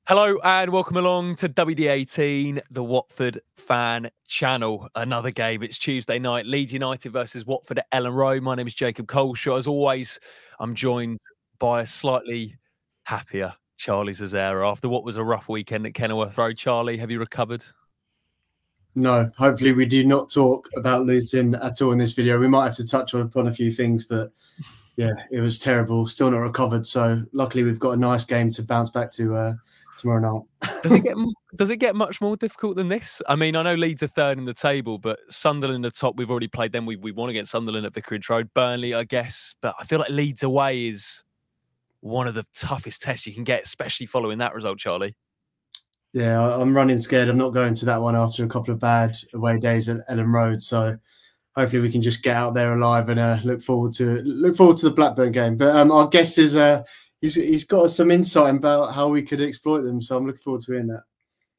Hello and welcome along to WD18, the Watford fan channel. Another game. It's Tuesday night. Leeds United versus Watford at Elland Road. My name is Jacob Culshaw. As always, I'm joined by a slightly happier Charlie Zazzera after what was a rough weekend at Kenilworth Road. Charlie, have you recovered? No, hopefully we do not talk about Luton at all in this video. We might have to touch upon a few things, but yeah, it was terrible. Still not recovered. So luckily we've got a nice game to bounce back to tomorrow night. Does it get much more difficult than this? I mean, I know Leeds are third in the table, but Sunderland are top. We've already played them. We won against Sunderland at Vicarage Road. Burnley, I guess. But I feel like Leeds away is one of the toughest tests you can get, especially following that result, Charlie. Yeah, I'm running scared. I'm not going to that one after a couple of bad away days at Elland Road. So hopefully we can just get out there alive and look forward to the Blackburn game. But our guest is he's got some insight about how we could exploit them. So I'm looking forward to hearing that.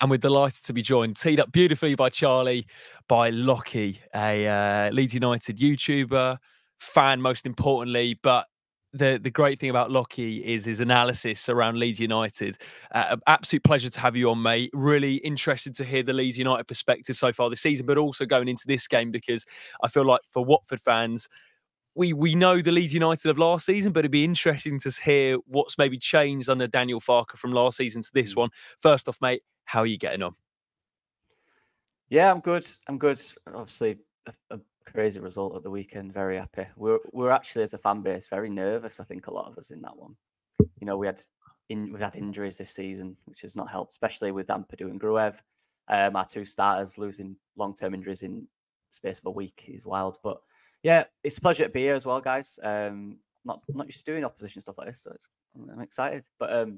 And we're delighted to be joined, teed up beautifully by Charlie, by Locky, a Leeds United YouTuber, fan most importantly. But the great thing about Locky is his analysis around Leeds United. Absolute pleasure to have you on, mate. Really interested to hear the Leeds United perspective so far this season, but also going into this game, because I feel like for Watford fans, we know the Leeds United of last season, but it'd be interesting to hear what's maybe changed under Daniel Farke from last season to this one. First off, mate, how are you getting on? Yeah, I'm good. Obviously, a crazy result at the weekend. Very happy. We're actually, as a fan base, very nervous. I think a lot of us in that one. You know, we've had injuries this season, which has not helped, especially with Ampadu and Gruev. Our two starters losing long-term injuries in the space of a week is wild. But yeah, it's a pleasure to be here as well, guys. Not used to doing opposition stuff like this, so I'm excited. But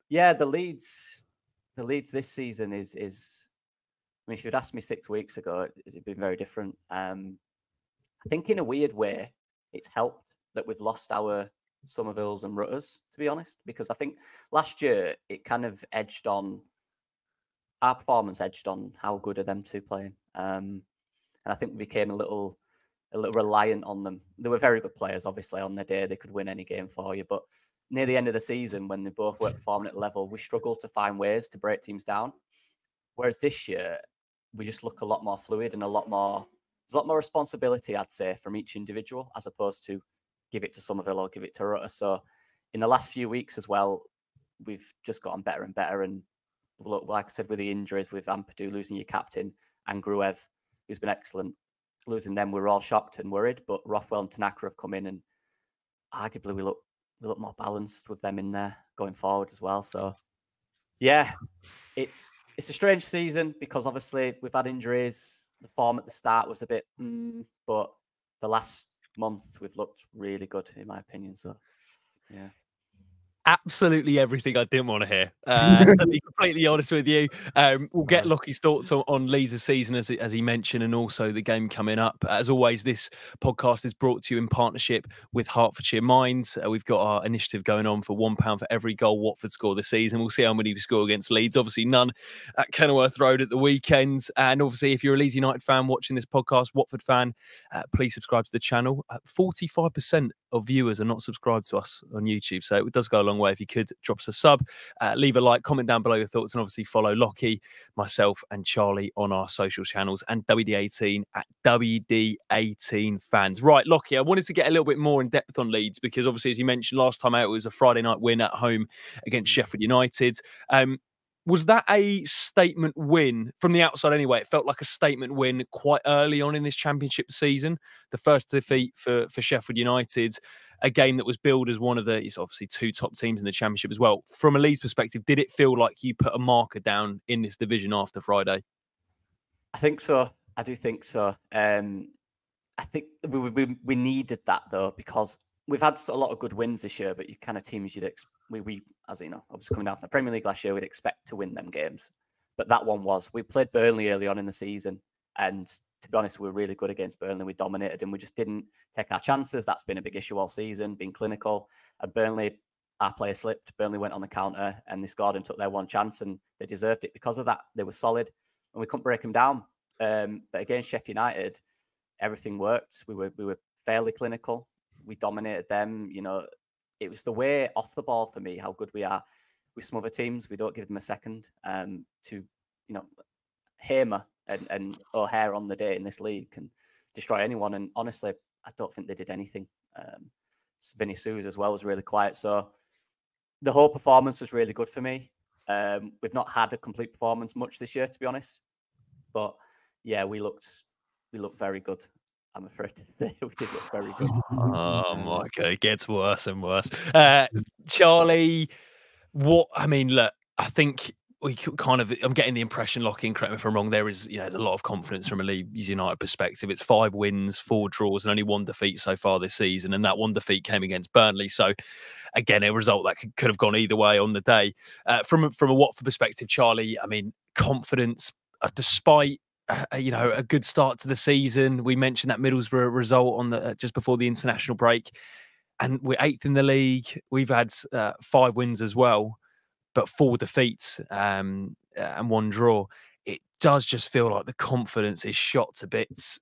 yeah, the Leeds this season is. I mean, if you'd asked me 6 weeks ago, it's been very different. I think in a weird way, it's helped that we've lost our Somervilles and Rutters, to be honest, because I think last year it kind of our performance edged on how good are them two playing. And I think we became a little reliant on them. They were very good players, obviously, on their day. They could win any game for you. But near the end of the season, when they both weren't performing at the level, we struggled to find ways to break teams down. Whereas this year, we just look a lot more fluid and there's a lot more responsibility, I'd say, from each individual, as opposed to give it to Somerville or give it to Rutter. So in the last few weeks as well, we've just gotten better and better. And look, like I said, with the injuries, with Ampadu losing your captain and Gruev, who's been excellent, losing them, we're all shocked and worried. But Rothwell and Tanaka have come in, and arguably we look more balanced with them in there going forward as well. So yeah, it's a strange season because obviously we've had injuries. The form at the start was a bit, but the last month we've looked really good, in my opinion. So, yeah. Absolutely everything I didn't want to hear. To be completely honest with you, we'll get Locky's thoughts on Leeds this season, as he mentioned, and also the game coming up. As always, this podcast is brought to you in partnership with Hertfordshire Minds. We've got our initiative going on for £1 for every goal Watford score this season. We'll see how many we score against Leeds. Obviously, none at Kenilworth Road at the weekend. And obviously, if you're a Leeds United fan watching this podcast, Watford fan, please subscribe to the channel. 45% of viewers are not subscribed to us on YouTube, so it does go a long way. If you could drop us a sub, leave a like, comment down below your thoughts, and obviously follow Locky, myself and Charlie on our social channels, and WD18 at WD18 fans. Right, Locky, I wanted to get a little bit more in depth on Leeds because obviously, as you mentioned last time out, it was a Friday night win at home against Sheffield United. Was that a statement win from the outside anyway? It felt like a statement win quite early on in this championship season. The first defeat for Sheffield United, a game that was billed as one of it's obviously two top teams in the championship as well. From a Leeds perspective, did it feel like you put a marker down in this division after Friday? I think so. I do think so. I think we needed that though, because we've had a lot of good wins this year, but you kind of teams we as you know, obviously coming down from the Premier League last year, we'd expect to win them games. But that one we played Burnley early on in the season, and to be honest, we were really good against Burnley. We dominated and we just didn't take our chances. That's been a big issue all season, being clinical. And Burnley, our player slipped. Burnley went on the counter and they scored and took their one chance, and they deserved it because of that. They were solid and we couldn't break them down. But against Sheffield United, everything worked. We were fairly clinical. We dominated them. You know, it was the way off the ball for me, how good we are. with some other teams. We don't give them a second to, hammer and O'Hare on the day in this league can destroy anyone. And honestly, I don't think they did anything. Vinny Sues as well was really quiet. So the whole performance was really good for me. We've not had a complete performance much this year, to be honest. But yeah, we looked very good. I'm afraid to say we did look very good. Oh my God, it gets worse and worse. Charlie, look, I think we kind of, I'm getting the impression, Locky, and correct me if I'm wrong, there's a lot of confidence from a Leeds United perspective. It's 5 wins, 4 draws, and only 1 defeat so far this season. And that 1 defeat came against Burnley. So again, a result that could have gone either way on the day. From a Watford perspective, Charlie, confidence, despite a good start to the season. We mentioned that Middlesbrough result on the just before the international break, and we're 8th in the league. We've had 5 wins as well, but 4 defeats and 1 draw. It does just feel like the confidence is shot to bits.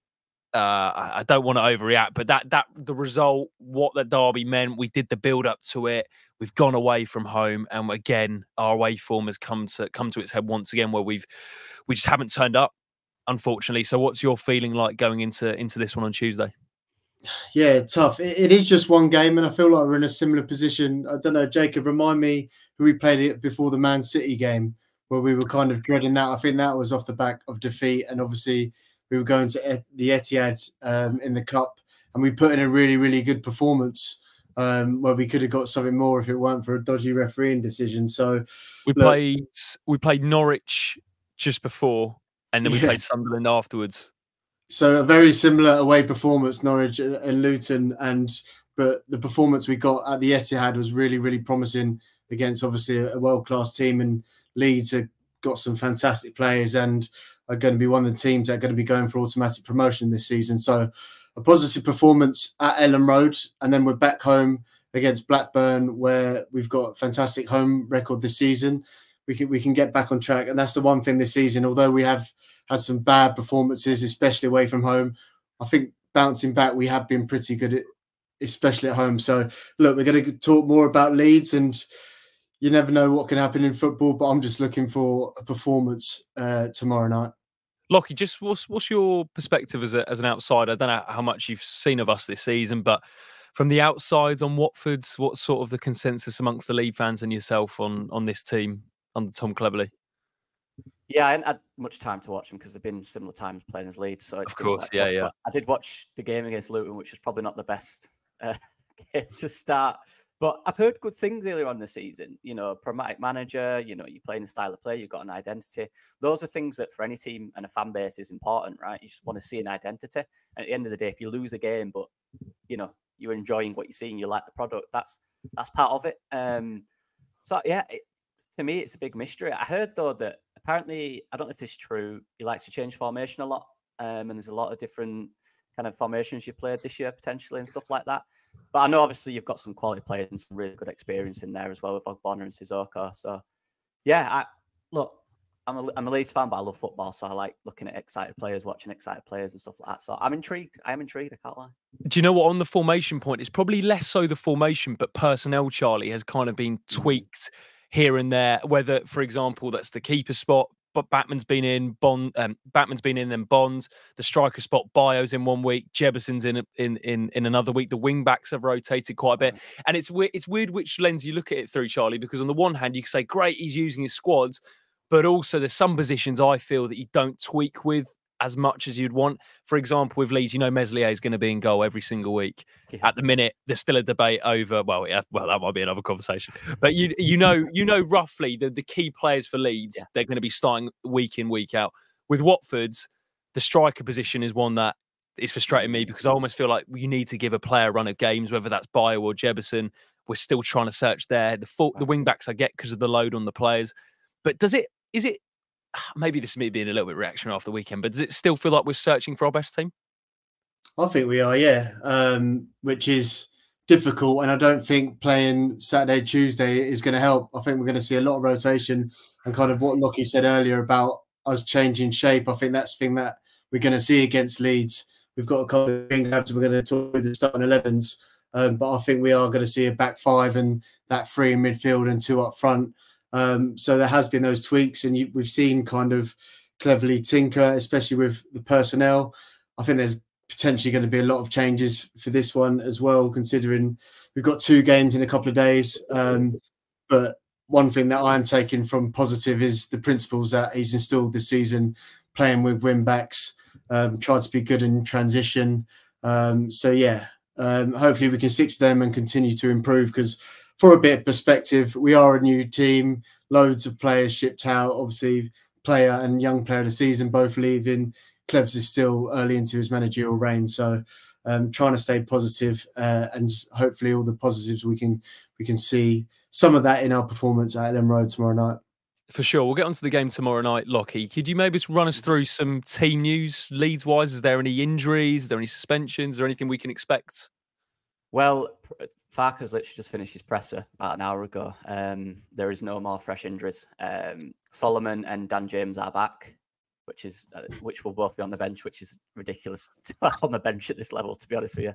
I don't want to overreact, but the result, what that derby meant, we did the build up to it. We've gone away from home, and again, our away form has come to its head once again, where we just haven't turned up, unfortunately. So what's your feeling like going into this one on Tuesday? Yeah, tough. It is just 1 game, and I feel like we're in a similar position. I don't know, Jacob, remind me who we played it before the Man City game, where we were kind of dreading that. I think that was off the back of defeat, and obviously we were going to the Etihad in the Cup, and we put in a really, really good performance where we could have got something more if it weren't for a dodgy refereeing decision. So we played Norwich just before, and then we played Sunderland afterwards. So a very similar away performance, Norwich and Luton, but the performance we got at the Etihad was really, really promising against obviously a world-class team, and Leeds have got some fantastic players and are going to be one of the teams that are going to be going for automatic promotion this season. So a positive performance at Elland Road, and then we're back home against Blackburn, where we've got a fantastic home record this season. We can get back on track, and that's the one thing this season. Although we have had some bad performances, especially away from home, I think bouncing back we have been pretty good, especially at home. So look, we're going to talk more about Leeds, and you never know what can happen in football, but I'm just looking for a performance tomorrow night. Locky, just what's your perspective as an outsider? I don't know how much you've seen of us this season, but from the outsides on Watford's, what's sort of the consensus amongst the Leeds fans and yourself on this team under Tom Cleverley? Yeah, I hadn't had much time to watch them because they've been similar times playing as Leeds. So it's of course, tough, yeah. I did watch the game against Luton, which was probably not the best game to start. But I've heard good things earlier on the season. Pragmatic manager, you're playing a style of play, you've got an identity. Those are things that for any team and a fan base is important, right? You just want to see an identity. And at the end of the day, if you lose a game, but, you're enjoying what you're seeing, you like the product, that's part of it. So, yeah, to me, it's a big mystery. I heard, though, that apparently, I don't know if this is true, he likes to change formation a lot. And there's a lot of different kind of formations you played this year, potentially, and stuff like that. But I know, obviously, you've got some quality players and some really good experience in there as well with Ogbonna and Sissoko. So, yeah, I'm a Leeds fan, but I love football, so I like looking at excited players, watching excited players and stuff like that. So I'm intrigued. I am intrigued, I can't lie. Do you know what? On the formation point, it's probably less so the formation, but personnel, Charlie, has kind of been tweaked here and there. Whether, for example, that's the keeper spot, but Batman's been in, then Bond. The striker spot, Bio's in 1 week, Jebuson's in another week. The wing backs have rotated quite a bit, and it's weird which lens you look at it through, Charlie. Because on the one hand, you can say, great, he's using his squads, but also there's some positions I feel that you don't tweak with as much as you'd want. For example, with Leeds, Meslier is going to be in goal every single week. Yeah. At the minute, there's still a debate over. Well, that might be another conversation. But you know roughly the key players for Leeds. Yeah. They're going to be starting week in, week out. With Watford's, the striker position is one that is frustrating me because I almost feel like you need to give a player a run of games, whether that's Bio or Jebuson. We're still trying to search there. The wing backs I get because of the load on the players. But is it? Maybe this is me being a little bit reactionary after the weekend, but does it still feel like we're searching for our best team? I think we are, yeah, which is difficult. And I don't think playing Saturday, Tuesday is going to help. I think we're going to see a lot of rotation and kind of what Locky said earlier about us changing shape. I think that's the thing that we're going to see against Leeds. We've got a couple of things we're going to talk with the starting 11s, but I think we are going to see a back 5 and that 3 in midfield and 2 up front. So there has been those tweaks, and we've seen kind of cleverly tinker, especially with the personnel. I think there's potentially going to be a lot of changes for this one as well, considering we've got 2 games in a couple of days. But one thing that I'm taking from positive is the principles that he's instilled this season, playing with wing backs, try to be good in transition. So yeah, hopefully we can stick to them and continue to improve, because for a bit of perspective, we are a new team, loads of players shipped out, obviously player and young player of the season both leaving. Clevs is still early into his managerial reign, so trying to stay positive, and hopefully all the positives we can see some of that in our performance at Elland Road tomorrow night. For sure. We'll get onto the game tomorrow night, Locky. Could you maybe just run us through some team news, Leeds-wise? Is there any injuries? Is there any suspensions? Is there anything we can expect? Well, Farker's literally just finished his presser about an hour ago. There is no more fresh injuries. Solomon and Dan James are back, which will both be on the bench, which is ridiculous to have on the bench at this level, to be honest with you.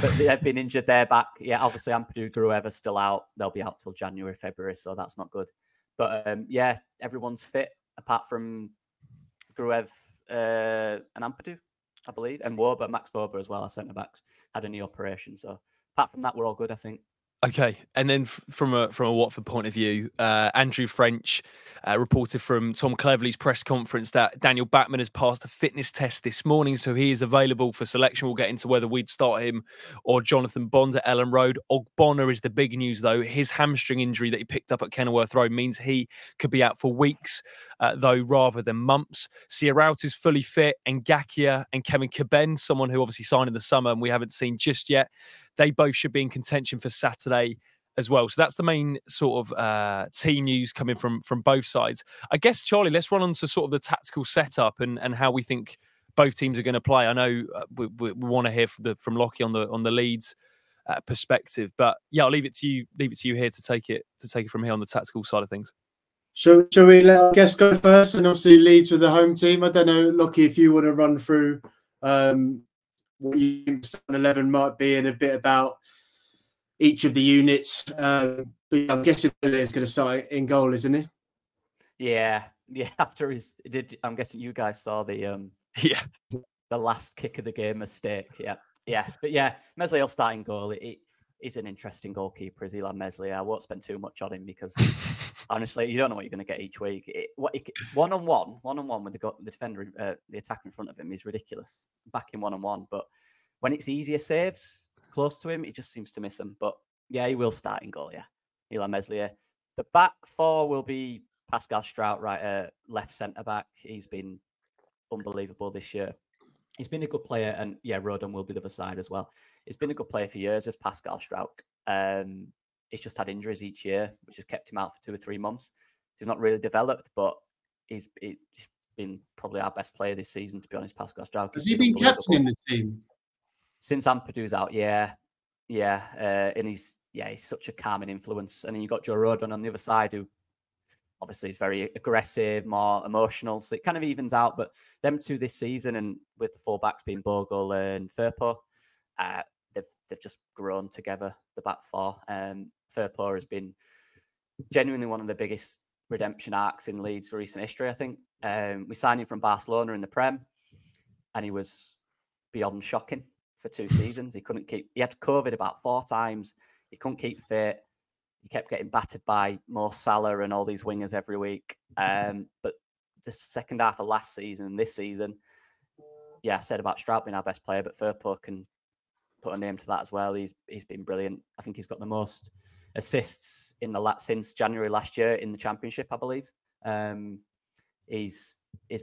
But they have been injured. They're back. Yeah, obviously Ampadu, Grueva's still out. They'll be out till January, February, so that's not good. But yeah, everyone's fit apart from Gruev and Ampadu, I believe, and Wober, Max Wober as well, our centre backs, had a knee operation. So apart from that, we're all good, I think. Okay, and then from a Watford point of view, Andrew French reported from Tom Cleverley's press conference that Daniel Batman has passed a fitness test this morning, so he is available for selection. We'll get into whether we'd start him or Jonathan Bond at Elland Road. Ogbonna is the big news, though. His hamstring injury that he picked up at Kenilworth Road means he could be out for weeks, though, rather than months. Sierraut is fully fit, and Gakia and Kevin Caben, someone who obviously signed in the summer and we haven't seen just yet, they both should be in contention for Saturday as well. So that's the main sort of team news coming from both sides. I guess, Charlie, let's run on to sort of the tactical setup and how we think both teams are going to play. I know we want to hear from Locky on the Leeds perspective, but yeah, I'll leave it to you here to take it from here on the tactical side of things. Shall we let our guest go first? And obviously Leeds with the home team. I don't know, Locky, if you want to run through what you think the 11 might be and a bit about each of the units. But I'm guessing Billy is going to start in goal, isn't he? Yeah. After I'm guessing you guys saw the last kick of the game mistake. Yeah. But yeah, Meslier will start in goal. He's an interesting goalkeeper, is Elland Meslier. I won't spend too much on him because honestly, you don't know what you're going to get each week. One-on-one with the defender, the attacker in front of him is ridiculous. Back in one-on-one, but when it's easier saves close to him, he just seems to miss them. But yeah, he will start in goal. Yeah, Elland Meslier. The back four will be Pascal Strout, right, left centre back. He's been unbelievable this year. He's been a good player, and yeah, Rodon will be the other side as well. He's been a good player for years as Pascal Strout. He's just had injuries each year, which has kept him out for 2 or 3 months. He's not really developed, but he's been probably our best player this season, to be honest, Pascal Strout. Has he been captain in the team? Since Ampadu's out, yeah. And he's such a calming influence. And then you've got Joe Rodon on the other side, who obviously is very aggressive, more emotional. So it kind of evens out. But them two this season, and with the fullbacks being Bogle and Firpo, they've just grown together, the back four. Firpo has been genuinely one of the biggest redemption arcs in Leeds' recent history, I think. We signed him from Barcelona in the Prem, and he was beyond shocking for 2 seasons. He had COVID about 4 times. He couldn't keep fit. He kept getting battered by Mo Salah and all these wingers every week. But the second half of last season and this season, I said about Strout being our best player, but Firpo can put a name to that as well. He's been brilliant. I think he's got the most assists since January last year in the Championship, I believe. He's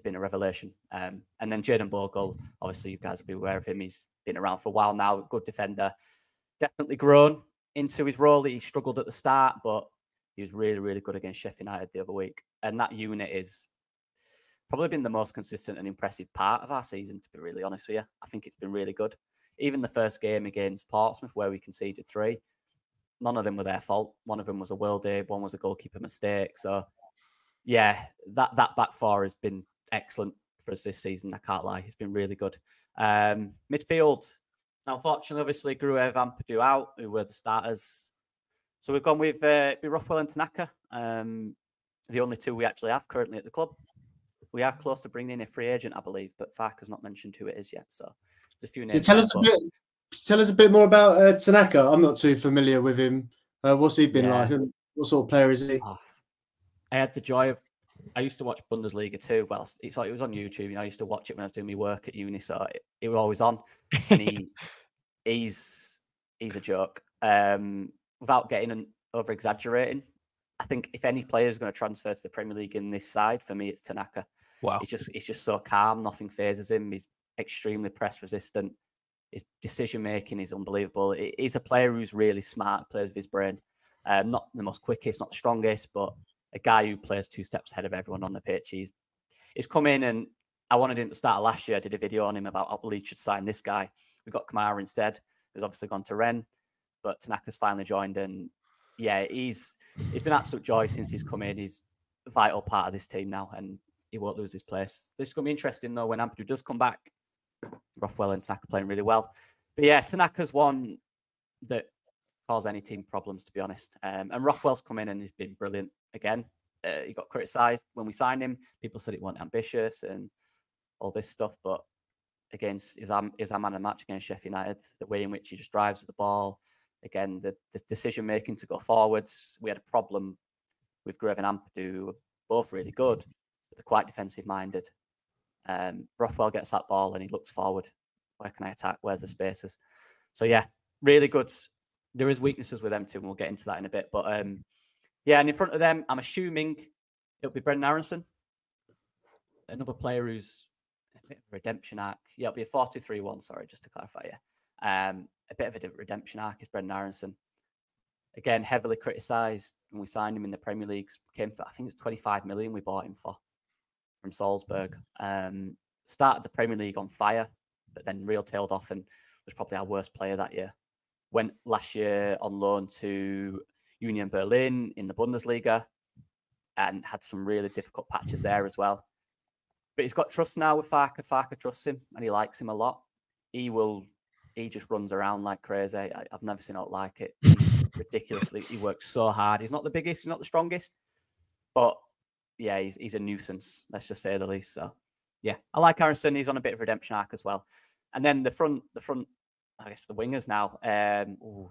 been a revelation. And then Jayden Bogle, obviously you guys will be aware of him. He's been around for a while now, good defender. Definitely grown into his role. He struggled at the start, but he was really, really good against Sheffield United the other week. And that unit is probably been the most consistent and impressive part of our season, to be really honest with you. I think it's been really good. Even the first game against Portsmouth, where we conceded 3, none of them were their fault. One of them was a worldie, one was a goalkeeper mistake. So, yeah, that back four has been excellent for us this season. I can't lie. It's been really good. Midfield, now, unfortunately, obviously, Gruev and Ampadu out, who were the starters. So we've gone with Rothwell and Tanaka. the only two we actually have currently at the club. We are close to bringing in a free agent, I believe, but Farke's not mentioned who it is yet. So there's a few names. Tell us a bit more about Tanaka. I'm not too familiar with him. What's he been like? And what sort of player is he? Oh, I had the joy of. I used to watch Bundesliga too. Well, it was on YouTube. I used to watch it when I was doing my work at uni, so it was always on. And he's a joke. Without getting over exaggerating, I think if any player is going to transfer to the Premier League in this side, for me, it's Tanaka. Wow, it's just so calm. Nothing phases him. He's extremely press resistant. His decision making is unbelievable. He's a player who's really smart, plays with his brain. Not the most quickest, not the strongest, but a guy who plays 2 steps ahead of everyone on the pitch. He's come in, and I wanted him to start last year. I did a video on him about how Leeds should sign this guy. We got Kamara instead, who's obviously gone to Rennes, but Tanaka's finally joined, and yeah, he's been absolute joy since he's come in. He's a vital part of this team now, and he won't lose his place. This is going to be interesting, though, when Ampadu does come back. Rothwell and Tanaka playing really well. But yeah, Tanaka's one that cause any team problems, to be honest. And Rothwell's come in and he's been brilliant again. He got criticised when we signed him. People said he wasn't ambitious and all this stuff. But again, he was our man of the match against Sheffield United. The way in which he just drives at the ball. Again, the decision-making to go forwards. We had a problem with Grave and Ampadu, who were both really good, but they're quite defensive-minded. Rothwell gets that ball and he looks forward. Where can I attack? Where's the spaces? So yeah, really good. There is weaknesses with them too, and we'll get into that in a bit. But yeah, and in front of them, I'm assuming it'll be Brendan Aronson, another player who's a bit of a redemption arc. Yeah, it'll be a 4-2-3-1. Sorry, just to clarify. Yeah, a bit of a redemption arc is Brendan Aronson. Again, heavily criticised when we signed him in the Premier League. Came for, I think it's 25 million we bought him for from Salzburg. Started the Premier League on fire, but then real tailed off and was probably our worst player that year. Went last year on loan to Union Berlin in the Bundesliga and had some really difficult patches there as well. But he's got trust now with Farke. Farke trusts him and he likes him a lot. He just runs around like crazy. I've never seen out like it. He's ridiculously, he works so hard. He's not the biggest, he's not the strongest, but yeah, he's a nuisance, let's just say the least. So yeah, I like Aronson. He's on a bit of a redemption arc as well. And then the front, I guess the wingers now. I'm going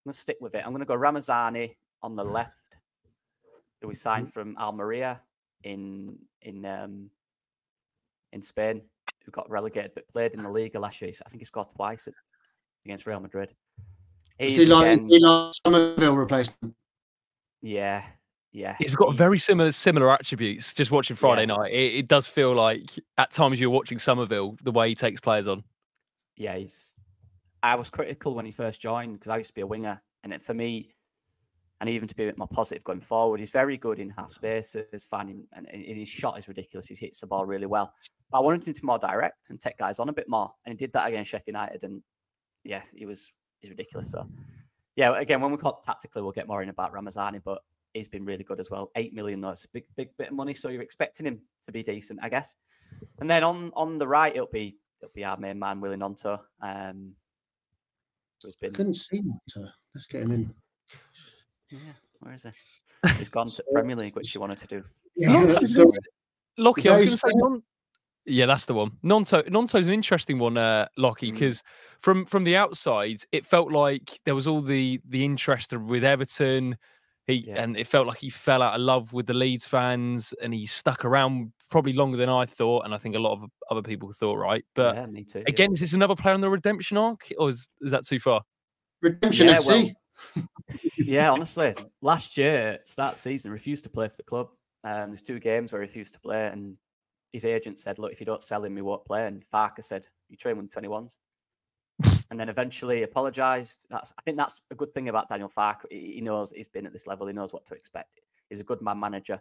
to stick with it. I'm going to go Ramazani on the left, who we signed from Almeria in Spain, who got relegated but played in the Liga last year. I think he scored twice against Real Madrid. Is he like Somerville replacement? Yeah. He's got very similar attributes. Just watching Friday night, it does feel like at times you're watching Somerville, the way he takes players on. Yeah, I was critical when he first joined because I used to be a winger, and for me, and even to be a bit more positive going forward, he's very good in half spaces, finding, and his shot is ridiculous. He hits the ball really well. But I wanted him to be more direct and take guys on a bit more, and he did that against Sheffield United, and yeah, he's ridiculous. So yeah, again, when we talk tactically, we'll get more in about Ramazani, but he's been really good as well. 8 million, though, it's a big bit of money, so you're expecting him to be decent, I guess. And then on the right, it'll be our main man, Willie Gnonto. I couldn't see Gnonto. Let's get him in. Yeah, where is he? He's gone to Premier League, which he wanted to do. Locky, I was going to say, yeah, that's the one. Gnonto's an interesting one, Locky, because from the outside, it felt like there was all the interest with Everton. And it felt like he fell out of love with the Leeds fans, and he stuck around probably longer than I thought, and I think a lot of other people thought, right? But yeah, me too. Again, is this another player on the redemption arc, or is that too far? Redemption FC. Well, yeah, honestly, last year, start season, refused to play for the club. There's 2 games where he refused to play, and his agent said, "Look, if you don't sell him, he won't play." And Farke said, "You train with the 21s." And then eventually apologised. I think that's a good thing about Daniel Farke. He knows he's been at this level. He knows what to expect. He's a good man manager.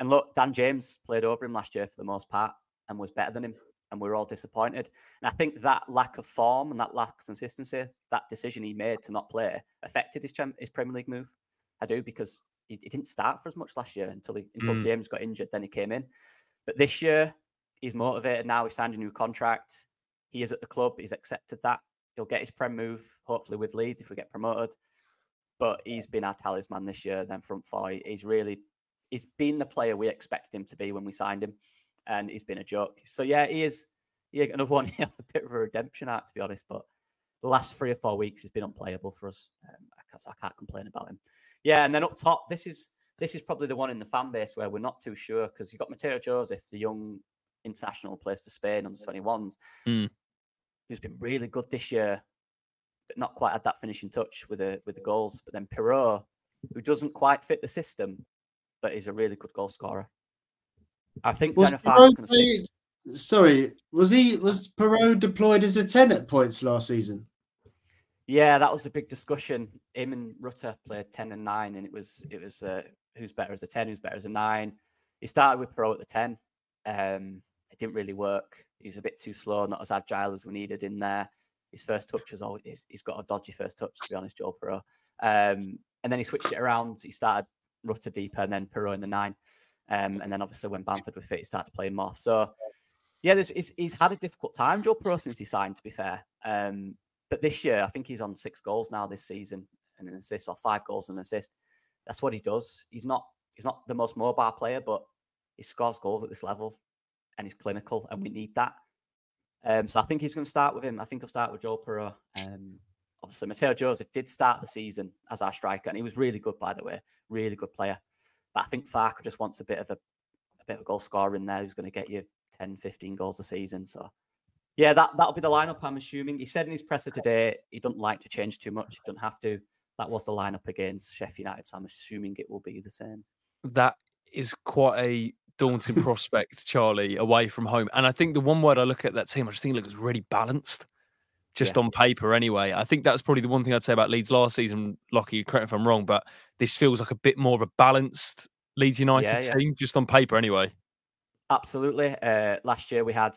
And look, Dan James played over him last year for the most part and was better than him. And we were all disappointed. And I think that lack of form and that lack of consistency, that decision he made to not play, affected his Premier League move. I do, because he didn't start for as much last year until James got injured. Then he came in. But this year, he's motivated now. He signed a new contract. He is at the club. He's accepted that. He'll get his Prem move, hopefully with Leeds if we get promoted. But he's been our talisman this year, then front four. He's really he's been the player we expected him to be when we signed him, and he's been a joke. So yeah, he is another one. A bit of a redemption arc, to be honest. But the last 3 or 4 weeks, he's been unplayable for us. I can't complain about him. Yeah, and then up top, this is probably the one in the fan base where we're not too sure, because you've got Mateo Joseph, the young international, plays for Spain on the 21s, who's been really good this year, but not quite had that finishing touch with the goals. But then Perrault, who doesn't quite fit the system, but is a really good goal scorer. I think Jennifer is going to stick. Sorry, was Perrault deployed as a 10 at points last season? Yeah, that was a big discussion. Him and Rutter played 10 and 9, and it was who's better as a 10, who's better as a 9. He started with Perrault at the 10. It didn't really work. He's a bit too slow, not as agile as we needed in there. His first touch was always, he's got a dodgy first touch, to be honest, Joel Perrault. And then he switched it around. He started Rutter deeper and then Perrault in the 9. And then obviously when Bamford was fit, he started playing more. So yeah, he's had a difficult time, Joel Perrault, since he signed, to be fair. But this year, I think he's on 6 goals now this season and an assist, or 5 goals and an assist. That's what he does. He's not the most mobile player, but he scores goals at this level and he's clinical, and we need that. So I think he's going to start with him. I think he'll start with Joel Perrault. Obviously, Mateo Joseph did start the season as our striker, and he was really good, by the way, really good player. But I think Farke just wants a bit of a goal scorer in there who's going to get you 10, 15 goals a season. So yeah, that'll be the lineup, I'm assuming. He said in his presser today he doesn't like to change too much. He doesn't have to. That was the lineup against Sheffield United, so I'm assuming it will be the same. That is quite a daunting prospect, Charlie, away from home. And I think the one word I look at that team, I just think it looks really balanced, just on paper anyway. I think that's probably the one thing I'd say about Leeds last season. Locky, correct me if I'm wrong, but this feels like a bit more of a balanced Leeds United team, just on paper anyway. Absolutely. Last year we had,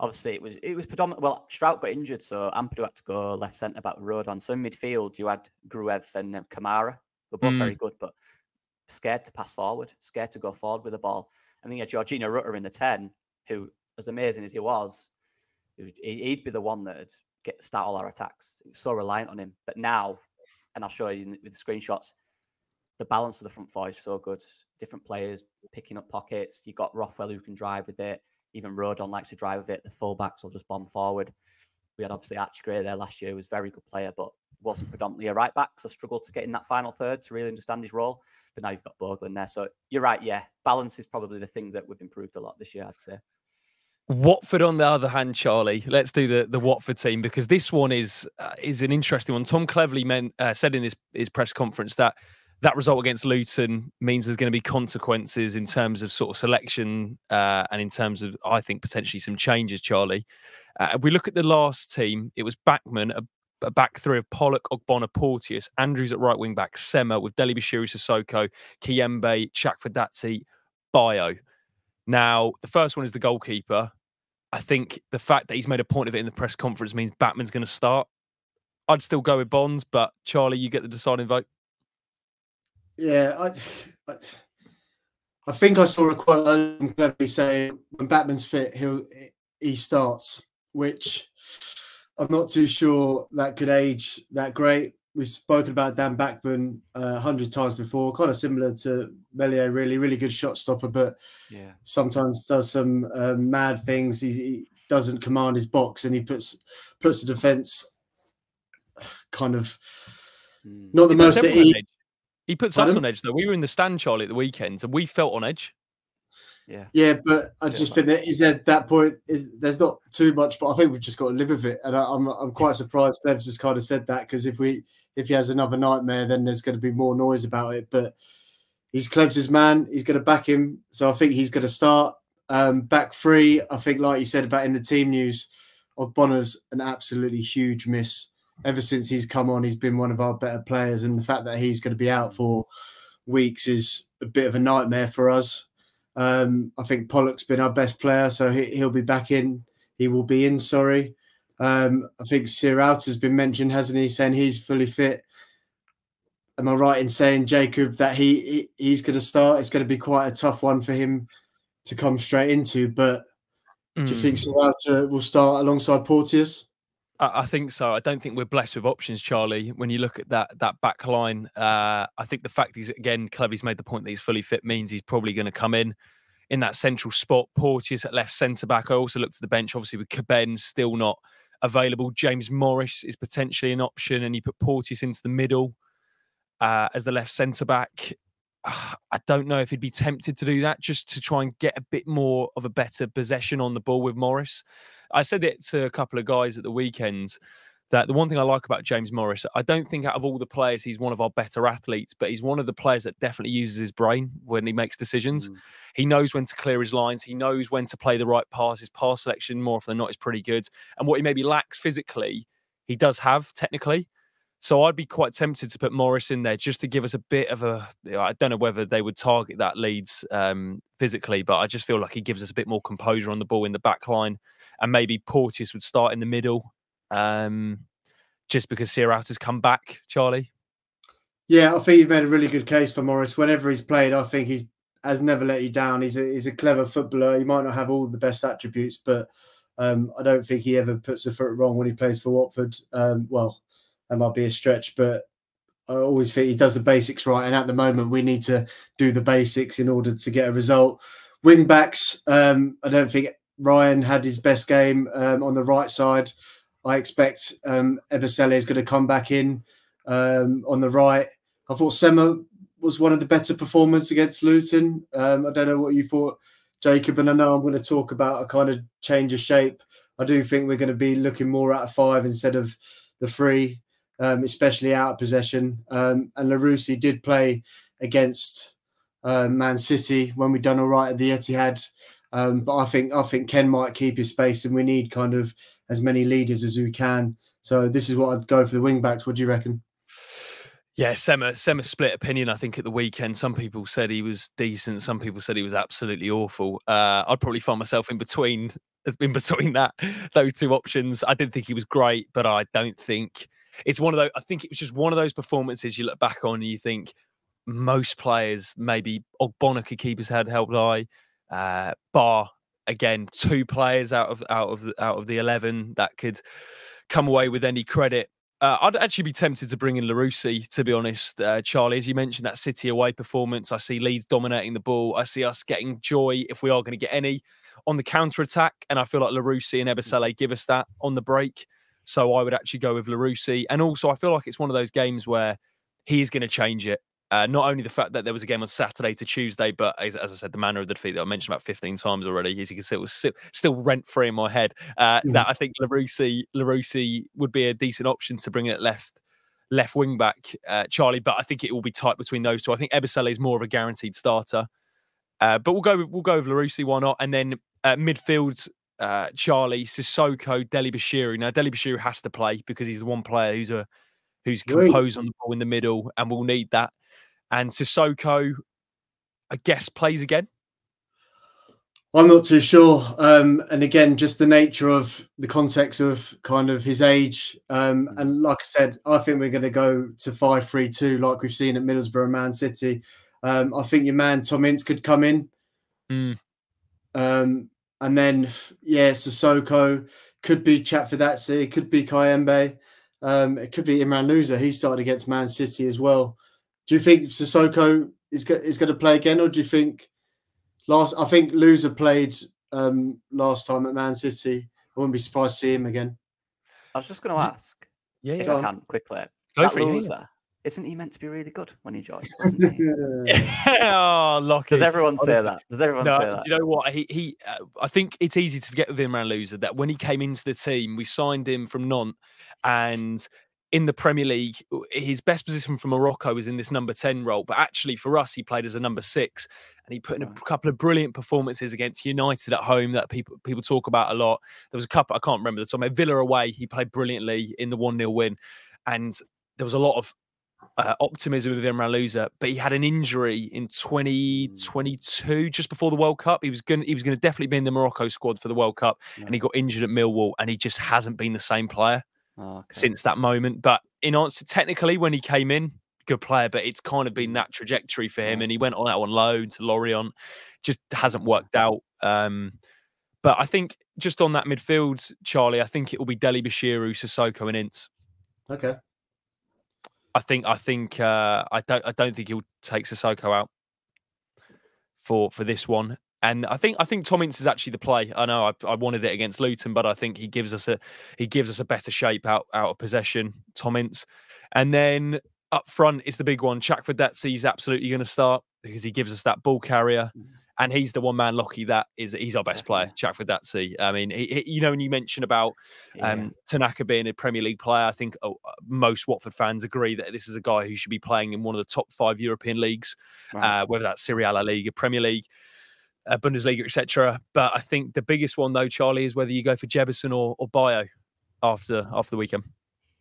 obviously it was predominant. Well, Strout got injured, so Ampadu had to go left centre back with Rodon. So in midfield you had Gruev and Kamara. We're both very good, but scared to pass forward, scared to go forward with the ball. And then you had Georgina Rutter in the 10, who, as amazing as he was, he'd be the one that would start all our attacks. It was so reliant on him. But now, and I'll show you with the screenshots, the balance of the front four is so good. Different players picking up pockets. You got Rothwell who can drive with it. Even Rodon likes to drive with it. The fullbacks will just bomb forward. We had obviously Archie Gray there last year, who was a very good player, but wasn't predominantly a right back, so struggled to get in that final third to really understand his role. But now you've got Bogle in there. So you're right, yeah. Balance is probably the thing that we've improved a lot this year, I'd say. Watford, on the other hand, Charlie, let's do the Watford team, because this one is an interesting one. Tom Cleverley said in his press conference that result against Luton means there's going to be consequences in terms of sort of selection and in terms of, I think, potentially some changes, Charlie. If we look at the last team, it was Backman, a back three of Pollock, Ogbonna, Porteous, Andrews at right wing back, Sema with Dele Bashiru, Sissoko, Kiembe, Chakfadati, Bio. Now, the first one is the goalkeeper. I think the fact that he's made a point of it in the press conference means Batman's going to start. I'd still go with Bonds, but Charlie, you get the deciding vote. Yeah, I think I saw a quote from Cleverley saying when Batman's fit, he starts, which I'm not too sure that could age that great. We've spoken about Dan Backman 100 times before, kind of similar to Melier, really good shot stopper, but sometimes does some mad things. He doesn't command his box, and he puts the defence kind of not the most at ease. He puts us on edge, though. We were in the stand, Charlie, at the weekends, and we felt on edge. Yeah, but I just think that is at that point, there's not too much, but I think we've just got to live with it. And I'm quite surprised Plebs just kind of said that, because if he has another nightmare, then there's going to be more noise about it. But he's Clevs' man. He's going to back him. So I think he's going to start. Back three, I think, like you said about in the team news, Ogbonna's an absolutely huge miss. Ever since he's come on, he's been one of our better players. And the fact that he's going to be out for weeks is a bit of a nightmare for us. I think Pollock's been our best player, so he'll be back in. He will be in, sorry. I think Sierraut has been mentioned, hasn't he, saying he's fully fit. Am I right in saying, Jacob, that he's going to start? It's going to be quite a tough one for him to come straight into, but do you think Sierraut will start alongside Porteous? I think so. I don't think we're blessed with options, Charlie. When you look at that back line, I think the fact Clevy's made the point that he's fully fit means he's probably going to come in that central spot. Porteous at left centre back. I also looked at the bench, obviously with Caben still not available. James Morris is potentially an option, and you put Porteous into the middle as the left centre back. I don't know if he'd be tempted to do that just to try and get a bit more of a better possession on the ball with Morris. I said it to a couple of guys at the weekend that the one thing I like about James Morris, I don't think out of all the players, he's one of our better athletes, but he's one of the players that definitely uses his brain when he makes decisions. He knows when to clear his lines. He knows when to play the right pass. His pass selection, more often than not, is pretty good. And what he maybe lacks physically, he does have technically. So I'd be quite tempted to put Morris in there just to give us a bit of a... I don't know whether they would target that Leeds physically, but I just feel like he gives us a bit more composure on the ball in the back line. And maybe Porteous would start in the middle just because Sierrata's has come back, Charlie. Yeah, I think you've made a really good case for Morris. Whenever he's played, I think he has never let you down. He's a clever footballer. He might not have all the best attributes, but I don't think he ever puts a foot wrong when he plays for Watford. Well, that might be a stretch, but I always think he does the basics right. And at the moment, we need to do the basics in order to get a result. Wing backs, I don't think Ryan had his best game on the right side. I expect Ebosele is going to come back in on the right. I thought Sema was one of the better performers against Luton. I don't know what you thought, Jacob, and I know I'm going to talk about a kind of change of shape. I do think we're going to be looking more at a 5 instead of the 3, especially out of possession. And Larousse did play against Man City when we done all right at the Etihad. But I think Ken might keep his space, and we need kind of as many leaders as we can. So this is what I'd go for the wing backs. What do you reckon? Yeah, Sema split opinion, I think, at the weekend. Some people said he was decent. Some people said he was absolutely awful. I'd probably find myself in between those two options. I didn't think he was great, but I don't think it's one of those. I think it was just one of those performances you look back on and you think most players, maybe Ogbonna could keep his head held high. Bar again, 2 players out of the 11 that could come away with any credit. I'd actually be tempted to bring in Larousse, to be honest, Charlie. As you mentioned, that City away performance, I see Leeds dominating the ball. I see us getting joy, if we are going to get any, on the counter-attack. And I feel like Larousse and Ebosele give us that on the break. So I would actually go with Larousse. And also, I feel like it's one of those games where he is going to change it. Not only the fact that there was a game on Saturday to Tuesday, but as I said, the manner of the defeat that I mentioned about 15 times already, as you can see, it was still rent-free in my head. That I think Larousse would be a decent option to bring in at left wing back, Charlie. But I think it will be tight between those two. I think Ebosele is more of a guaranteed starter. But we'll go with Larousse, why not? And then midfield, Charlie, Sissoko, Dele Bashiru. Now Dele Bashiru has to play because he's the one player who's composed on the ball in the middle, and we'll need that. And Sissoko, I guess, plays again. I'm not too sure. And again, just the nature of the context of kind of his age. And like I said, I think we're going to go to 5-3-2 like we've seen at Middlesbrough and Man City. I think your man Tom Ince could come in. And then, yeah, Sissoko could be Chatfidatse, it could be Kayembe. It could be Imran Louza. He started against Man City as well. Do you think Sissoko is going to play again, or do you think I think Louza played last time at Man City. I wouldn't be surprised to see him again. I was just going to ask, if I can quickly. Louza, isn't he meant to be really good when he joined? Wasn't he? Oh, Locky. Does everyone say that? Does everyone say that? You know what? I think it's easy to forget with Imran Louza that when he came into the team, we signed him from Nantes, and in the Premier League, his best position for Morocco was in this number 10 role. But actually, for us, he played as a number 6, and he put in a couple of brilliant performances against United at home that people talk about a lot. There was a couple, I can't remember the time. Villa away, he played brilliantly in the 1-0 win, and there was a lot of optimism with Imran Louza, but he had an injury in 2022, just before the World Cup. He was going to definitely be in the Morocco squad for the World Cup, and he got injured at Millwall, and he just hasn't been the same player since that moment. But in answer, technically, when he came in, good player, but it's kind of been that trajectory for him, and he went out on loan to Lorient, just hasn't worked out. But I think just on that midfield, Charlie, I think it will be Dele Bashiru, Sissoko, and Ince. Okay. I don't think he'll take Sissoko out for this one. And I think Tom Ince is actually the play. I know I wanted it against Luton, but I think he gives us a better shape out of possession, Tom Ince. And then up front is the big one. Chakvedetsi is absolutely going to start because he gives us that ball carrier. And he's the one-man Locky he's our best player, Chakvedetsi. I mean, when you mentioned about Tanaka being a Premier League player, I think most Watford fans agree that this is a guy who should be playing in one of the top 5 European leagues, whether that's Serie A, La Liga, Premier League, Bundesliga, etc. But I think the biggest one, though, Charlie, is whether you go for Jebison or Bio after the weekend.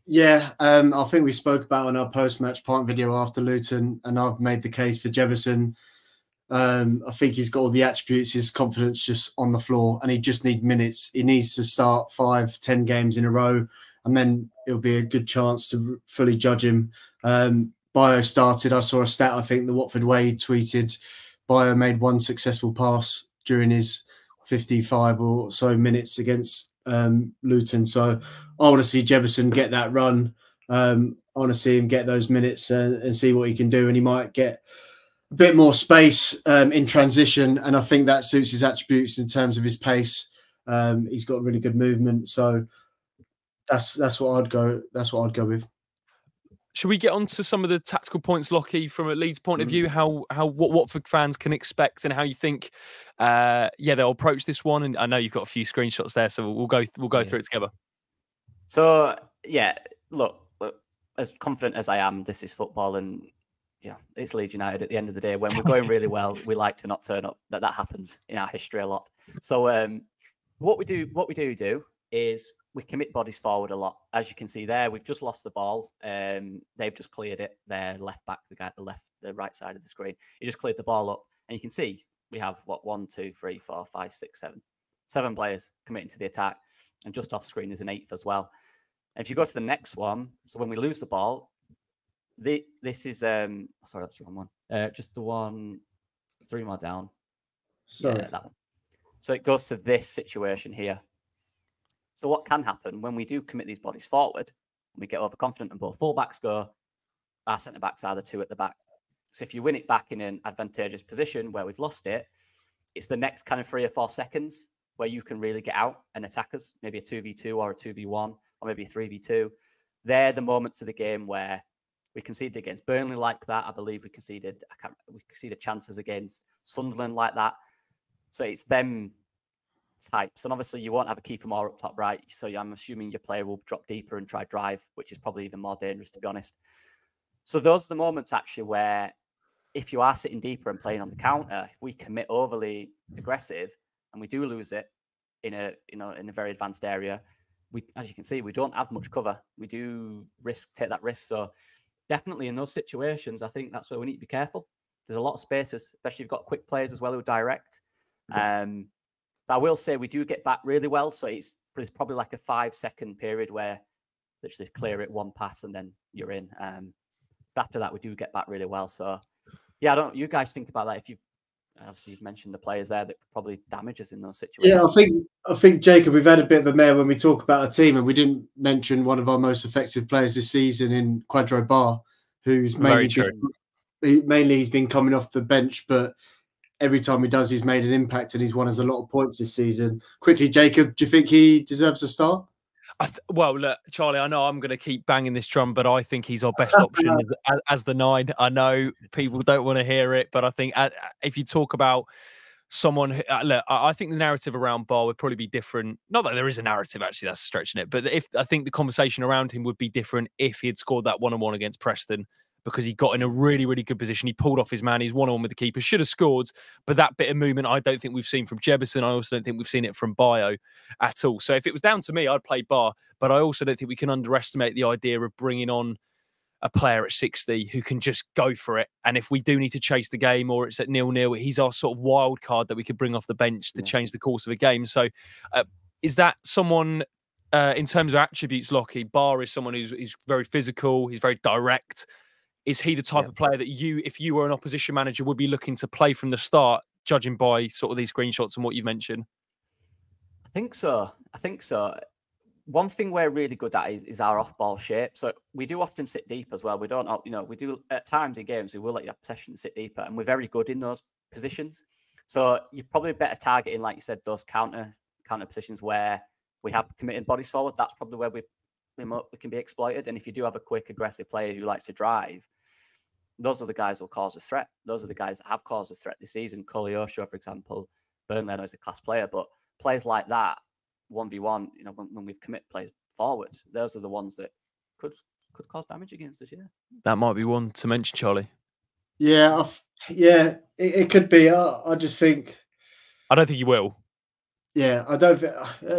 Yeah, I think we spoke about on our post-match point video after Luton, and I've made the case for Jebison. I think he's got all the attributes, his confidence just on the floor, and he just needs minutes. He needs to start 5-10 games in a row, and then it'll be a good chance to fully judge him. Bio started. I saw a stat, I think the Watford Way tweeted, Bio made 1 successful pass during his 55 or so minutes against Luton. So I want to see Jebison get that run. I want to see him get those minutes and see what he can do, and he might get a bit more space in transition, and I think that suits his attributes in terms of his pace. He's got really good movement, so that's what I'd go. That's what I'd go with. Should we get on to some of the tactical points, Locky, from a Leeds point of view? What Watford fans can expect, and how you think, they'll approach this one? And I know you've got a few screenshots there, so we'll go through it together. So look, as confident as I am, this is football, and it's Leeds United. At the end of the day, when we're going really well, we like to not turn up. That happens in our history a lot. So what we do is we commit bodies forward a lot. As you can see there, we've just lost the ball. They've just cleared it. Their left back, the guy at the right side of the screen, he just cleared the ball up, and you can see we have 1, 2, 3, 4, 5, 6, 7 players committing to the attack, and just off screen is an 8th as well. And if you go to the next one, so when we lose the ball. This is sorry, that's the wrong one. Just the one 3 more down. Sorry. Yeah, that one. So it goes to this situation here. So what can happen when we do commit these bodies forward, and we get overconfident and both fullbacks go, our centre backs are the 2 at the back. So if you win it back in an advantageous position where we've lost it, it's the next kind of 3 or 4 seconds where you can really get out and attack us, maybe a 2v2 or a 2v1 or maybe a 3v2. They're the moments of the game where we conceded against Burnley like that. I believe we conceded chances against Sunderland like that. So it's them types. And obviously you won't have a keeper more up top right. So I'm assuming your player will drop deeper and try drive, which is probably even more dangerous, to be honest. So those are the moments actually where if you are sitting deeper and playing on the counter, if we commit overly aggressive and we do lose it in a very advanced area, as you can see, we don't have much cover. We do take that risk. So definitely in those situations, I think that's where we need to be careful. There's a lot of spaces, especially if you've got quick players as well who direct. But I will say we do get back really well. So it's probably like a 5-second period where literally clear it, 1 pass, and then you're in. After that, we do get back really well. So yeah, you guys think about that? You've mentioned the players there that could probably damage us in those situations. Yeah, I think Jacob, we've had a bit of a mare when we talk about a team, and we didn't mention one of our most effective players this season in Quadro Bar, who's mainly he's been coming off the bench, but every time he does, he's made an impact, and he's won us a lot of points this season. Quickly, Jacob, do you think he deserves a start? Well, look, Charlie, I know I'm going to keep banging this drum, but I think he's our best option as the 9. I know people don't want to hear it, but I think if you talk about someone who, look, I think the narrative around Bar would probably be different. Not that there is a narrative, actually, that's stretching it, but I think the conversation around him would be different if he had scored that 1-on-1 against Preston, because he got in a really, really good position. He pulled off his man. He's 1-on-1 with the keeper. Should have scored, but that bit of movement I don't think we've seen from Jebison. I also don't think we've seen it from Bio at all. So if it was down to me, I'd play Bar, but I also don't think we can underestimate the idea of bringing on a player at 60 who can just go for it. And if we do need to chase the game or it's at 0-0, he's our sort of wild card that we could bring off the bench to change the course of a game. So is that someone, in terms of attributes, Locky, Bar is someone who's very physical, he's very direct. Is he the type of player that if you were an opposition manager, would be looking to play from the start, judging by sort of these screenshots and what you've mentioned? think so. I think so. One thing we're really good at is our off-ball shape. So we do often sit deep as well. We don't, we do at times in games, we will let you have possession and sit deeper, and we're very good in those positions. So you're probably better targeting, like you said, those counter positions where we have committed bodies forward. That's probably where we can be exploited. And if you do have a quick, aggressive player who likes to drive, those are the guys who will cause a threat. Those are the guys that have caused a threat this season. Culshaw, for example, Burnley, I know is a class player, but players like that, 1v1, when we've committed players forward, those are the ones that could cause damage against us. Yeah, that might be one to mention, Charlie. Yeah, it could be. I just think. I don't think he will. Yeah, I don't.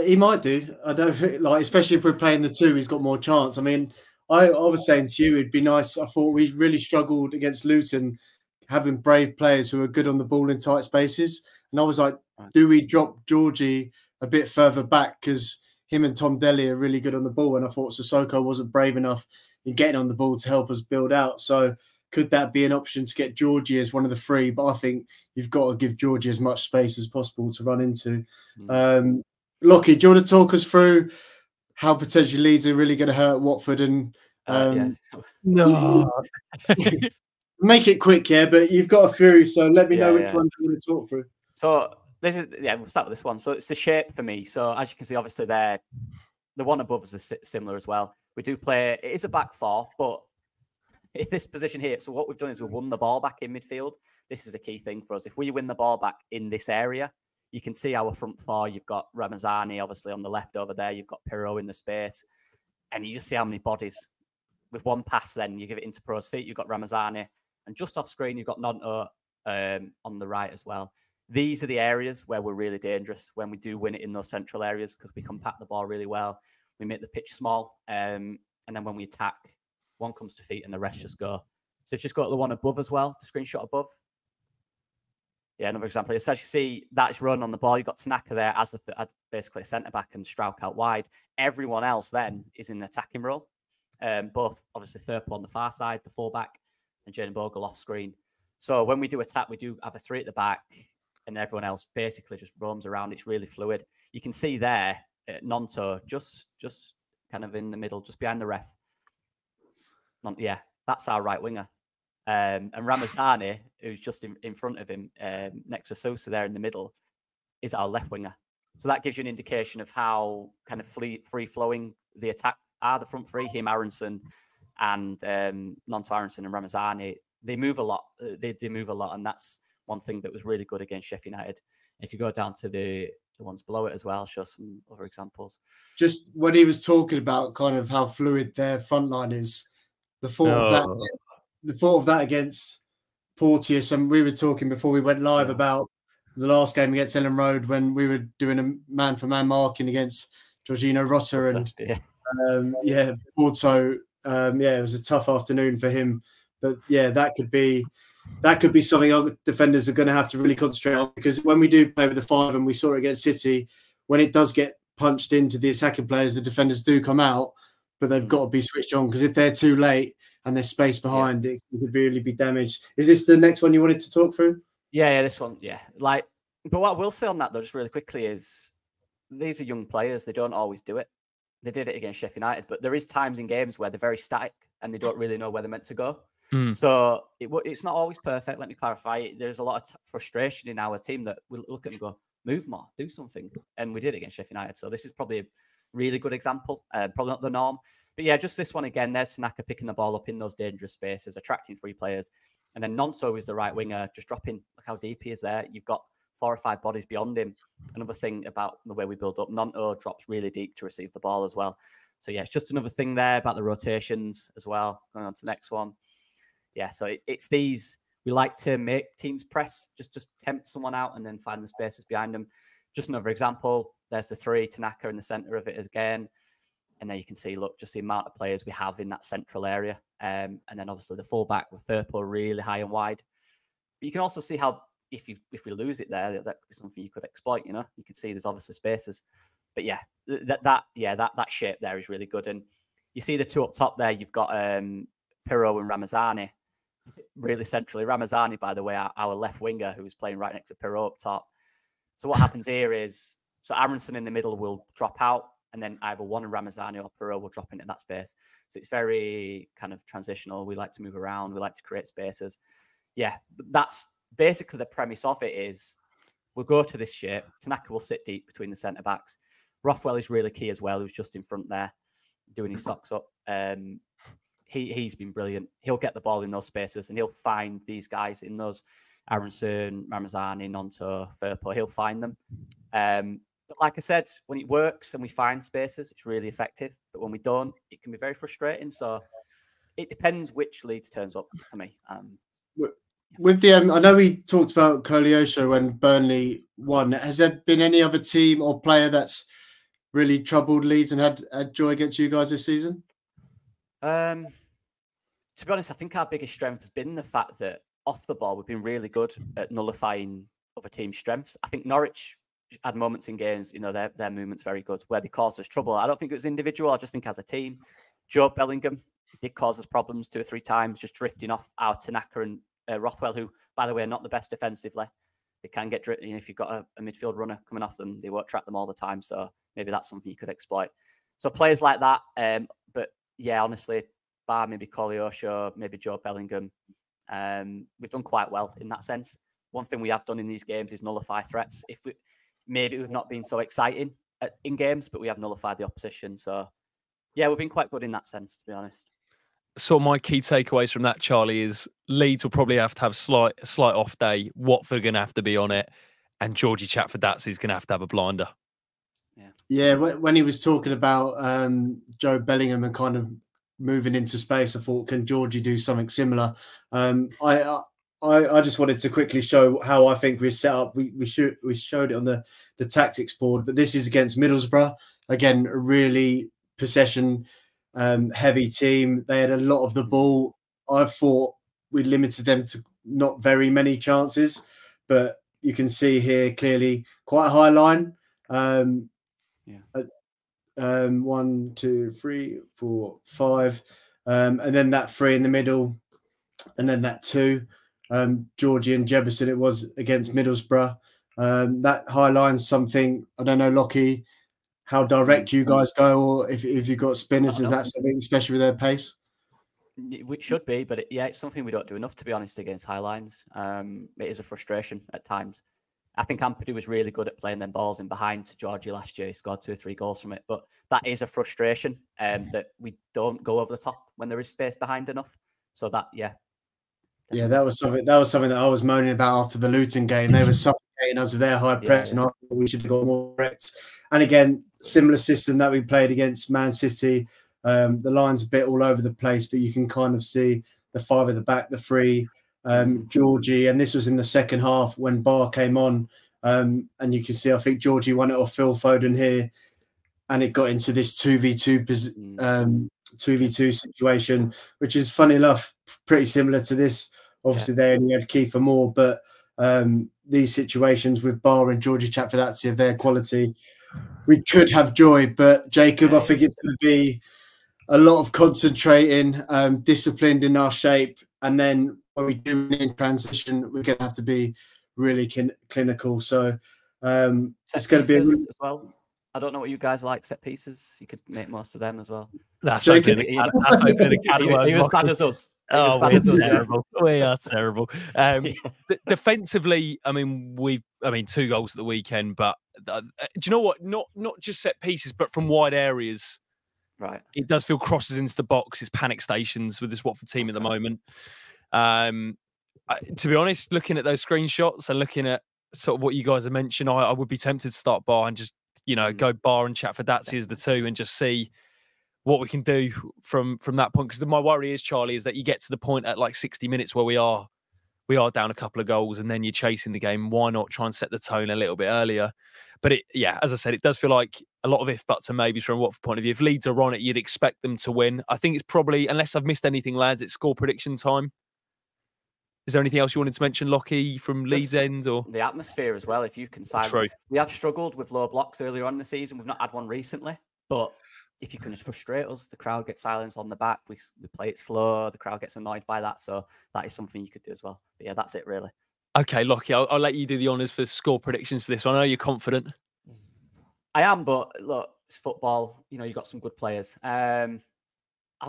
He might do. I don't think, especially if we're playing the two, he's got more chance. I mean, I was saying to you, it'd be nice. I thought we really struggled against Luton, having brave players who are good on the ball in tight spaces. And I was like, do we drop Georgie a bit further back, because him and Tom Delly are really good on the ball, and I thought Sissoko wasn't brave enough in getting on the ball to help us build out. So could that be an option to get Georgie as one of the three? But I think you've got to give Georgie as much space as possible to run into. Locky, do you want to talk us through how potentially Leeds are really going to hurt Watford? And no, make it quick, but you've got a few, so let me know which one you want to talk through. So we'll start with this one. So it's the shape for me. So as you can see, obviously the one above is similar as well. We do play, it is a back four, but in this position here, so what we've done is we've won the ball back in midfield. This is a key thing for us. If we win the ball back in this area, you can see our front four. You've got Ramazani, obviously, on the left over there. You've got Pirro in the space. And you just see how many bodies. With one pass, then you give it into Pirro's feet. You've got Ramazani. And just off screen, you've got Nonto on the right as well. These are the areas where we're really dangerous when we do win it in those central areas, because we compact the ball really well. We make the pitch small. And then when we attack, one comes to feet and the rest just go. So if you just go to the one above as well, the screenshot above. Yeah, another example. As you see, that's run on the ball. You've got Tanaka there as basically a centre-back and Strauch out wide. Everyone else then is in the attacking role. Both, obviously, Thurpo on the far side, the full-back, and Jane Bogle off screen. So when we do attack, we do have a three at the back, and everyone else basically just roams around. It's really fluid. You can see there, Nonto just kind of in the middle, just behind the ref. Yeah, that's our right winger. And Ramazani, who's just in front of him, next to Sosa there in the middle, is our left winger. So that gives you an indication of how kind of free-flowing the attack are. The front three, him, Aronson, and Nonto Aronson and Ramazani, they move a lot. They move a lot, and that's one thing that was really good against Sheffield United. If you go down to the ones below it as well, I'll show some other examples. Just when he was talking about kind of how fluid their front line is, the thought of that against Porteous, and we were talking before we went live about the last game against Elland Road when we were doing a man-for-man marking against Jorginho Rota and Porto. It was a tough afternoon for him, but that could be something our defenders are going to have to really concentrate on, because when we do play with the five, and we saw it against City, when it does get punched into the attacking players, the defenders do come out, but they've got to be switched on, because if they're too late and there's space behind, it could really be damaged. Is this the next one you wanted to talk through? Yeah, this one. Yeah. But what I will say on that, though, just really quickly, is these are young players. They don't always do it. They did it against Sheffield United, but there is times in games where they're very static and they don't really know where they're meant to go. So it's not always perfect. Let me clarify. There's a lot of frustration in our team that we look at and go, move more, do something. And we did it against Sheffield United. So this is probably a really good example. Probably not the norm. But yeah, just this one again. There's Tanaka picking the ball up in those dangerous spaces, attracting three players. And then Nonso is the right winger, just dropping. Look how deep he is there. You've got 4 or 5 bodies beyond him. Another thing about the way we build up, Nonto drops really deep to receive the ball as well. So yeah, it's just another thing there about the rotations as well. Going on to the next one. Yeah, so it's these, we like to make teams press, just tempt someone out and then find the spaces behind them. Just another example. There's the 3, Tanaka in the centre of it again. And there you can see, look, just the amount of players we have in that central area. And then obviously the fullback with Thurpo really high and wide. But you can also see how if we lose it there, that could be something you could exploit, You can see there's obviously spaces. But yeah, that shape there is really good. And you see the 2 up top there, you've got Pirro and Ramazani really centrally. Ramazani, by the way, our left winger, who is playing right next to Pirro up top. So what happens here is, So Aronson in the middle will drop out, and then either one of Ramazani or Perot will drop into that space. So it's very kind of transitional. We like to move around. We like to create spaces. Yeah, that's basically the premise of it is we'll go to this shape. Tanaka will sit deep between the centre-backs. Rothwell is really key as well, who's just in front there doing his socks up. He's been brilliant. He'll get the ball in those spaces and he'll find these guys in those Aronson, Ramazani, Nonto, Firpo. He'll find them. But like I said, when it works and we find spaces, it's really effective. But when we don't, it can be very frustrating. So it depends which Leeds turns up for me. With the, I know we talked about Culshaw when Burnley won. Has there been any other team or player that's really troubled Leeds and had joy against you guys this season? To be honest, I think our biggest strength has been the fact that off the ball, we've been really good at nullifying other teams' strengths. I think Norwich had moments in games, their movement's very good, where they caused us trouble. I don't think it was individual. I just think as a team, Joe Bellingham did cause us problems 2 or 3 times, just drifting off our Tanaka and Rothwell, who, by the way, are not the best defensively. They can get drifting. If you've got a midfield runner coming off them, they won't track them all the time. So maybe that's something you could exploit. So players like that. But yeah, honestly, bar maybe Culshaw, maybe Joe Bellingham, we've done quite well in that sense. One thing we have done in these games is nullify threats. Maybe we've not been so exciting in games, but we have nullified the opposition. So yeah, we've been quite good in that sense, to be honest. So my key takeaways from that, Charlie, is Leeds will probably have to have slight off day. Watford are going to have to be on it, and Georgie Chatford-Datsy is going to have a blinder. Yeah. When he was talking about Joe Bellingham and kind of moving into space, I thought, can Georgie do something similar? I just wanted to quickly show how I think we're set up. We showed it on the tactics board, but this is against Middlesbrough. Again, a really possession heavy team. They had a lot of the ball. I thought we limited them to not very many chances, but you can see here clearly quite a high line. 1, 2, 3, 4, 5, and then that 3 in the middle, and then that 2. Georgie and Jefferson, it was against Middlesbrough. That high line's something, I don't know, Locky, how direct you guys go, or if you've got spinners, is that something, especially with their pace? It should be, but it's something we don't do enough, to be honest, against high lines. It is a frustration at times. I think Ampadu was really good at playing them balls in behind to Georgie last year. He scored 2 or 3 goals from it, but that is a frustration that we don't go over the top when there is space behind enough. So that, Yeah, that was something that I was moaning about after the Luton game. They were suffocating us with their high press, and I thought we should have got more threats. And again, similar system that we played against Man City. The line's a bit all over the place, but you can kind of see the 5 at the back, the 3, Georgie, and this was in the second half when Barr came on, and you can see I think Georgie won it off Phil Foden here, and it got into this 2v2 situation, which is funny enough pretty similar to this. Obviously, they only had Kiefer Moore, but these situations with Barr and Georgie Chatford-Datsy of their quality, we could have joy. But Jacob, I think it's going to be a lot of concentrating, disciplined in our shape, and then when we do in transition, we're going to have to be really clinical. So it's going to be as well. I don't know what you guys like, set pieces. You could make most of them as well. That's opening a can of worms. He was bad as us. We are terrible. Defensively, I mean, 2 goals at the weekend, but do you know what? Not just set pieces, but from wide areas. Right. It does feel crosses into the box. It's panic stations with this Watford team at the moment. To be honest, looking at those screenshots and looking at sort of what you guys have mentioned, I would be tempted to start Barr and just, go Barr and Chatford-Datsy as the 2 and just see what we can do from that point. Because my worry is, Charlie, is that you get to the point at like 60 minutes where we are down a couple of goals and then you're chasing the game. Why not try and set the tone a little bit earlier? But as I said, it does feel like a lot of if, buts and maybes from a Watford point of view. If Leeds are on it, you'd expect them to win. I think it's probably, unless I've missed anything, lads, it's score prediction time. Is there anything else you wanted to mention, Locky, from Leeds end? Or the atmosphere as well, if you can silence. True. We have struggled with low blocks earlier on in the season. We've not had one recently. But if you can frustrate us, the crowd gets silence on the back. We play it slow. The crowd gets annoyed by that. So that is something you could do as well. But yeah, that's it, really. Okay, Locky, I'll let you do the honours for score predictions for this one. I know you're confident. I am, but look, it's football. You know, you got some good players. I'll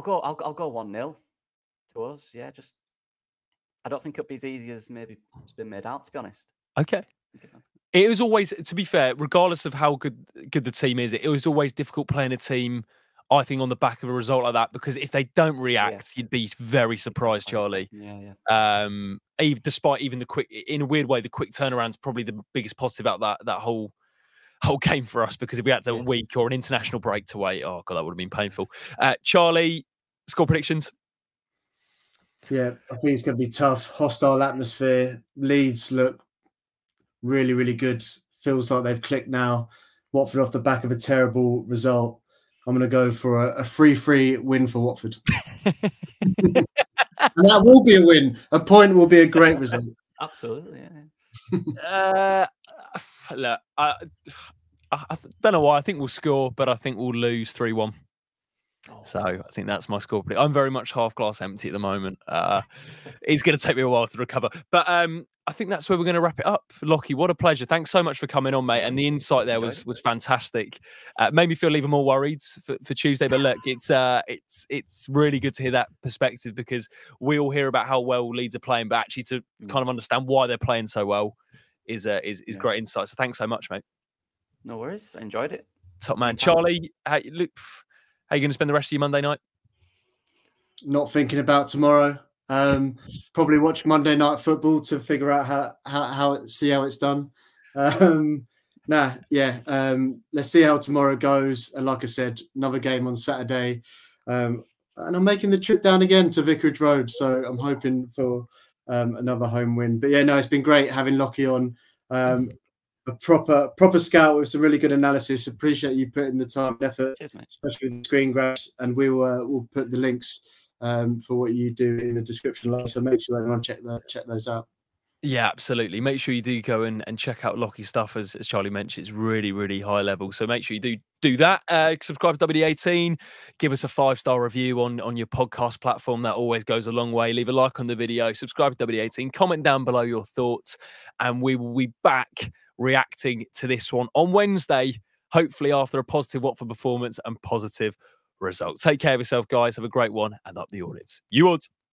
go 1-0 to us. Yeah, just I don't think it'll be as easy as maybe it's been made out, to be honest. Okay. It was always, to be fair, regardless of how good the team is, it was always difficult playing a team, I think, on the back of a result like that, because if they don't react, you'd be very surprised, Charlie. Yeah. Despite even the quick, in a weird way, the quick turnaround's probably the biggest positive about that whole game for us, because if we had a week or an international break to wait, oh God, that would have been painful. Charlie, score predictions? Yeah, I think it's going to be tough. Hostile atmosphere. Leeds look really, really good. Feels like they've clicked now. Watford off the back of a terrible result. I'm going to go for a 3-3 win for Watford. And that will be a win. A point will be a great result. Absolutely. Yeah. Look, I don't know why. I think we'll score, but I think we'll lose 3-1. So I think that's my score. I'm very much half glass empty at the moment. It's going to take me a while to recover. But I think that's where we're going to wrap it up. Locky, what a pleasure. Thanks so much for coming on, mate. And the insight there was fantastic. Made me feel even more worried for Tuesday. But look, it's really good to hear that perspective, because we all hear about how well Leeds are playing, but actually to kind of understand why they're playing so well is great insight. So thanks so much, mate. No worries. I enjoyed it. Top man. Charlie, how are you going to spend the rest of your Monday night? Not thinking about tomorrow. Probably watch Monday Night Football to figure out see how it's done. Let's see how tomorrow goes. And like I said, another game on Saturday. And I'm making the trip down again to Vicarage Road, so I'm hoping for another home win. But yeah, no, it's been great having Locky on. A proper scout with some really good analysis. Appreciate you putting the time and effort, especially with the screen grabs. And we'll put the links for what you do in the description below. So make sure everyone check those out. Yeah, absolutely. Make sure you do go and check out Locky's stuff, as Charlie mentioned. It's really, really high level. So make sure you do that. Subscribe to WD18. Give us a 5-star review on your podcast platform. That always goes a long way. Leave a like on the video. Subscribe to WD18. Comment down below your thoughts. And we will be back reacting to this one on Wednesday, hopefully after a positive Watford performance and positive results. Take care of yourself, guys. Have a great one, and up the audits. You odds.